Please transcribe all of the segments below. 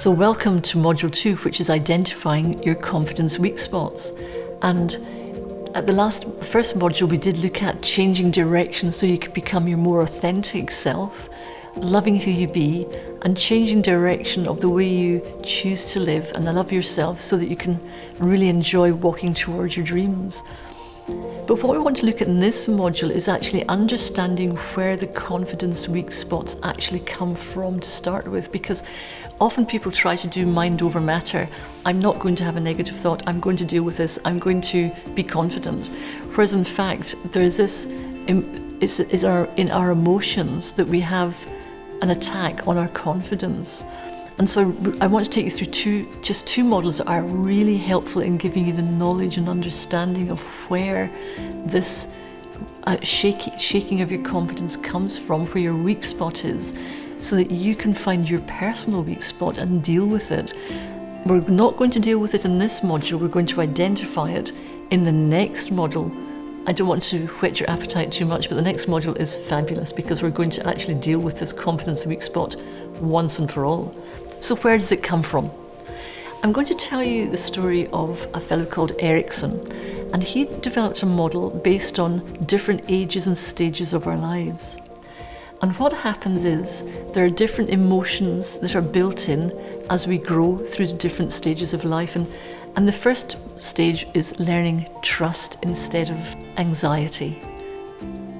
So welcome to Module 2, which is identifying your confidence weak spots. And at the first module, we did look at changing direction so you could become your more authentic self, loving who you be, and changing direction of the way you choose to live and love yourself so that you can really enjoy walking towards your dreams. But what we want to look at in this module is actually understanding where the confidence weak spots actually come from to start with, because often people try to do mind over matter. I'm not going to have a negative thought, I'm going to deal with this, I'm going to be confident. Whereas in fact, there is this, in our emotions that we have an attack on our confidence. And so I want to take you through just two models that are really helpful in giving you the knowledge and understanding of where this shaking of your confidence comes from, where your weak spot is, so that you can find your personal weak spot and deal with it. We're not going to deal with it in this module, we're going to identify it in the next module. I don't want to whet your appetite too much, but the next module is fabulous because we're going to actually deal with this confidence weak spot once and for all. So where does it come from? I'm going to tell you the story of a fellow called Erickson, and he developed a model based on different ages and stages of our lives. And what happens is there are different emotions that are built in as we grow through the different stages of life. And the first stage is learning trust instead of anxiety.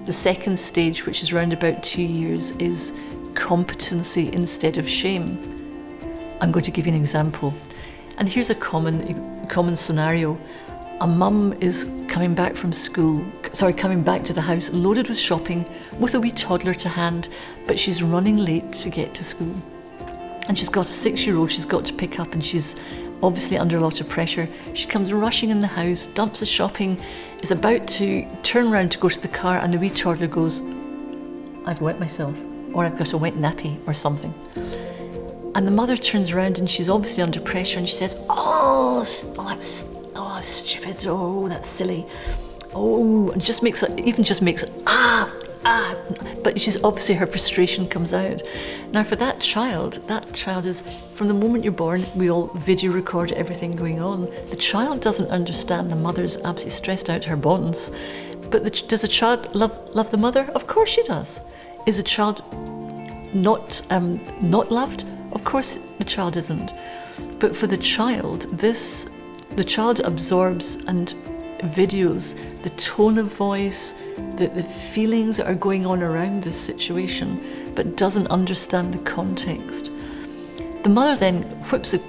The second stage, which is around about 2 years, is competency instead of shame. I'm going to give you an example. And here's a common scenario. A mum is coming back to the house loaded with shopping with a wee toddler to hand, but she's running late to get to school. And she's got a 6-year-old she's got to pick up, and she's obviously under a lot of pressure. She comes rushing in the house, dumps the shopping, is about to turn around to go to the car, and the wee toddler goes, "I've wet myself," or "I've got a wet nappy," or something. And the mother turns around and she's obviously under pressure and she says, oh, that's stupid, oh, that's silly. Oh, and just makes it, but she's obviously, her frustration comes out. Now for that child is, from the moment you're born, we all video record everything going on. The child doesn't understand the mother's absolutely stressed out to her bones. But does a child love the mother? Of course she does. Is a child not loved? Of course the child isn't. But for the child, the child absorbs and videos the tone of voice, the feelings that are going on around this situation, but doesn't understand the context. The mother then whips the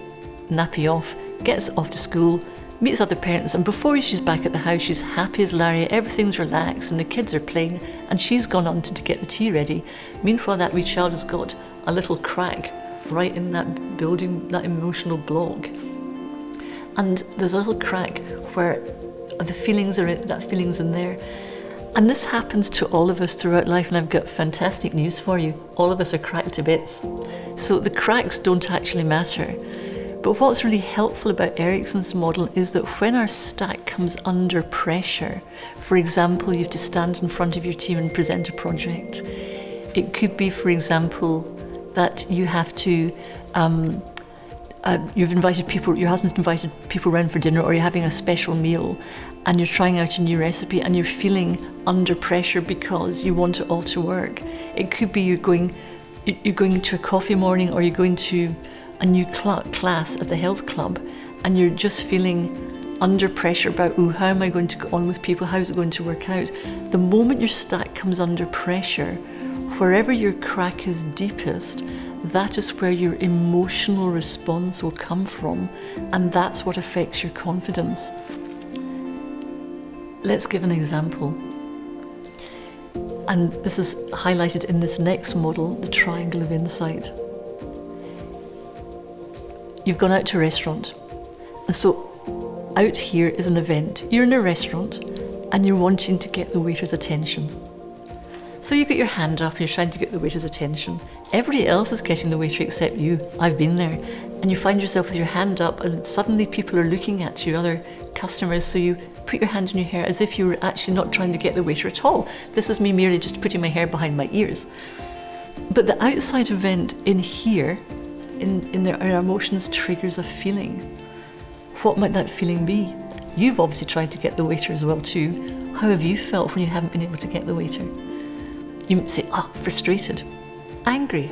nappy off, gets off to school, meets other parents, and before she's back at the house, she's happy as Larry, everything's relaxed and the kids are playing and she's gone on to get the tea ready. Meanwhile, that wee child has got a little crack right in that building, that emotional block. And there's a little crack where the feelings are in, that feeling's in there. And this happens to all of us throughout life, and I've got fantastic news for you. All of us are cracked to bits. So the cracks don't actually matter. But what's really helpful about Erickson's model is that when our stack comes under pressure, for example, you have to stand in front of your team and present a project. It could be, for example, that you have to, your husband's invited people around for dinner, or you're having a special meal and you're trying out a new recipe and you're feeling under pressure because you want it all to work. It could be you're going to a coffee morning, or you're going to a new class at the health club and you're just feeling under pressure about, how am I going to go on with people? How's it going to work out? The moment your stack comes under pressure, wherever your crack is deepest, that is where your emotional response will come from, and that's what affects your confidence. Let's give an example. And this is highlighted in this next model, the triangle of insight. You've gone out to a restaurant, and so out here is an event. You're in a restaurant and you're wanting to get the waiter's attention. So you get your hand up and you're trying to get the waiter's attention. Everybody else is getting the waiter except you. I've been there. And you find yourself with your hand up and suddenly people are looking at you, other customers, so you put your hand in your hair as if you were actually not trying to get the waiter at all. This is me merely just putting my hair behind my ears. But the outside event in here in our emotions triggers a feeling. What might that feeling be? You've obviously tried to get the waiter as well too. How have you felt when you haven't been able to get the waiter? You might say, frustrated, angry,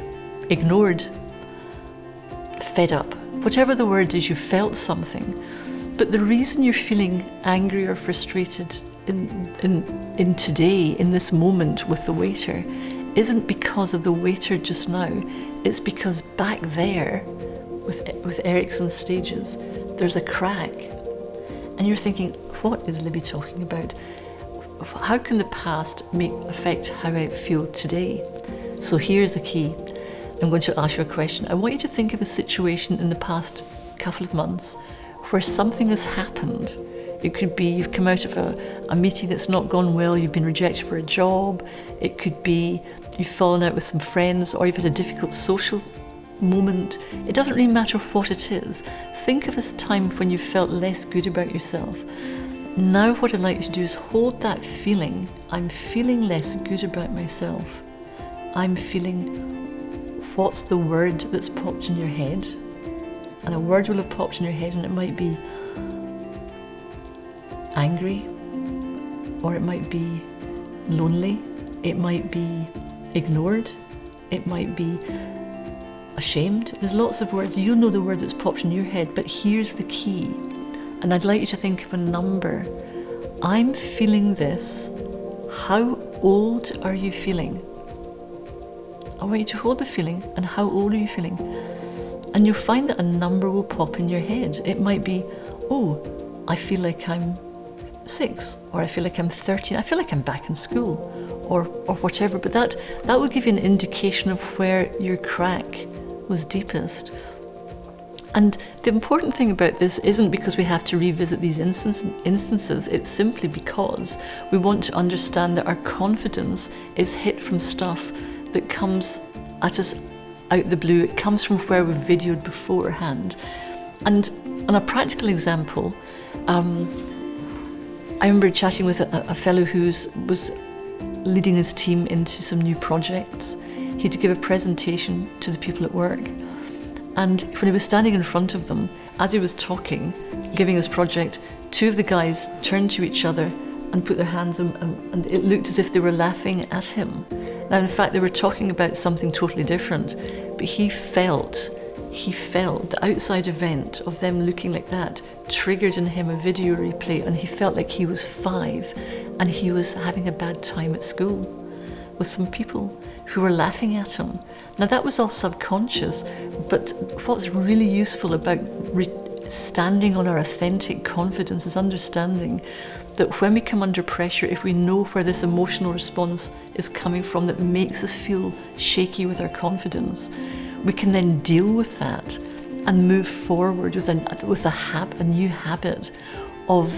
ignored, fed up. Whatever the word is, you felt something. But the reason you're feeling angry or frustrated in today, in this moment with the waiter, isn't because of the waiter just now. It's because back there, with Erickson's stages, there's a crack. And you're thinking, what is Libby talking about? How can the past affect how I feel today? So here's the key. I'm going to ask you a question. I want you to think of a situation in the past couple of months where something has happened. It could be you've come out of a meeting that's not gone well, you've been rejected for a job. It could be you've fallen out with some friends, or you've had a difficult social moment. It doesn't really matter what it is. Think of a time when you felt less good about yourself. Now what I'd like you to do is hold that feeling. I'm feeling less good about myself. I'm feeling, what's the word that's popped in your head? And a word will have popped in your head, and it might be angry, or it might be lonely, it might be ignored, it might be ashamed. There's lots of words. You know the word that's popped in your head, but here's the key. And I'd like you to think of a number. I'm feeling this. How old are you feeling? I want you to hold the feeling, and how old are you feeling? And you'll find that a number will pop in your head. It might be, I feel like I'm 6, or I feel like I'm 13, I feel like I'm back in school, or whatever. But that will give you an indication of where your crack was deepest. And the important thing about this isn't because we have to revisit these instances, it's simply because we want to understand that our confidence is hit from stuff that comes at us out the blue. It comes from where we've videoed beforehand. And on a practical example, I remember chatting with a fellow who was leading his team into some new projects. He had to give a presentation to the people at work. And when he was standing in front of them, as he was talking, giving his project, 2 of the guys turned to each other and put their hands on, and it looked as if they were laughing at him. Now, in fact, they were talking about something totally different, but he felt the outside event of them looking like that triggered in him a video replay, and he felt like he was 5 and he was having a bad time at school with some people who were laughing at him. Now, that was all subconscious, but what's really useful about standing on our authentic confidence is understanding that when we come under pressure, if we know where this emotional response is coming from that makes us feel shaky with our confidence, we can then deal with that and move forward with a new habit of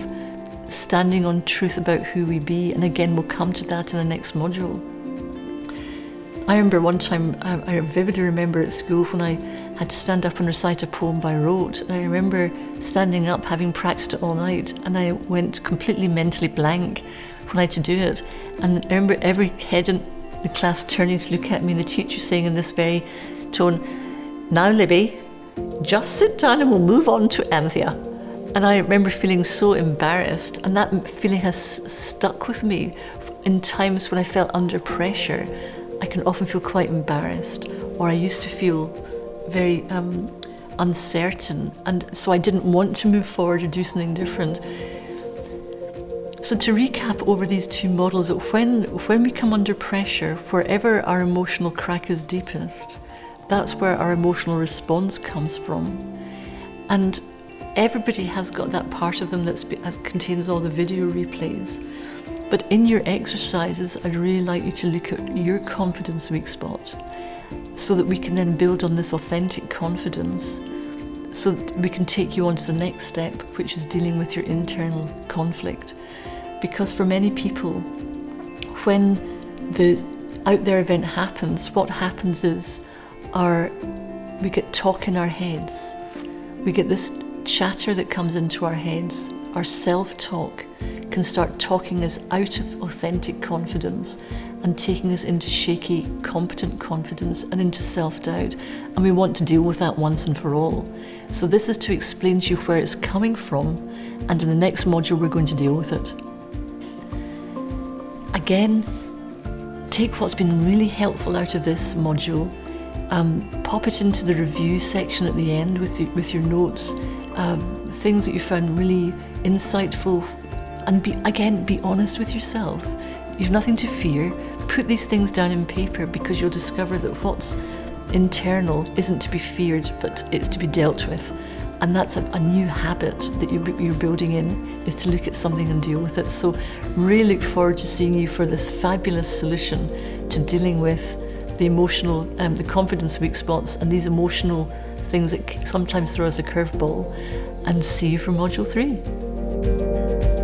standing on truth about who we be. And again, we'll come to that in the next module. I remember one time, I vividly remember at school when I had to stand up and recite a poem by rote. And I remember standing up, having practiced it all night, and I went completely mentally blank when I had to do it. And I remember every head in the class turning to look at me, and the teacher saying in this very tone, "Now, Libby, just sit down and we'll move on to Anthea." And I remember feeling so embarrassed, and that feeling has stuck with me in times when I felt under pressure. I can often feel quite embarrassed, or I used to feel very uncertain, and so I didn't want to move forward or do something different. So to recap over these 2 models, when we come under pressure, wherever our emotional crack is deepest, that's where our emotional response comes from. And everybody has got that part of them that contains all the video replays. But in your exercises, I'd really like you to look at your confidence weak spot so that we can then build on this authentic confidence, so that we can take you on to the next step, which is dealing with your internal conflict. Because for many people, when the out there event happens, what happens is we get talk in our heads. We get this chatter that comes into our heads. Our self-talk can start talking us out of authentic confidence, and taking us into shaky, competent confidence and into self-doubt. And we want to deal with that once and for all. So this is to explain to you where it's coming from, and in the next module we're going to deal with it. Again, take what's been really helpful out of this module, pop it into the review section at the end with your notes, things that you found really insightful, and be honest with yourself. You've nothing to fear. Put these things down in paper, because you'll discover that what's internal isn't to be feared, but it's to be dealt with. And that's a new habit that you're building in, is to look at something and deal with it. So really look forward to seeing you for this fabulous solution to dealing with the emotional, the confidence weak spots and these emotional things that sometimes throw us a curveball. And see you for Module 3.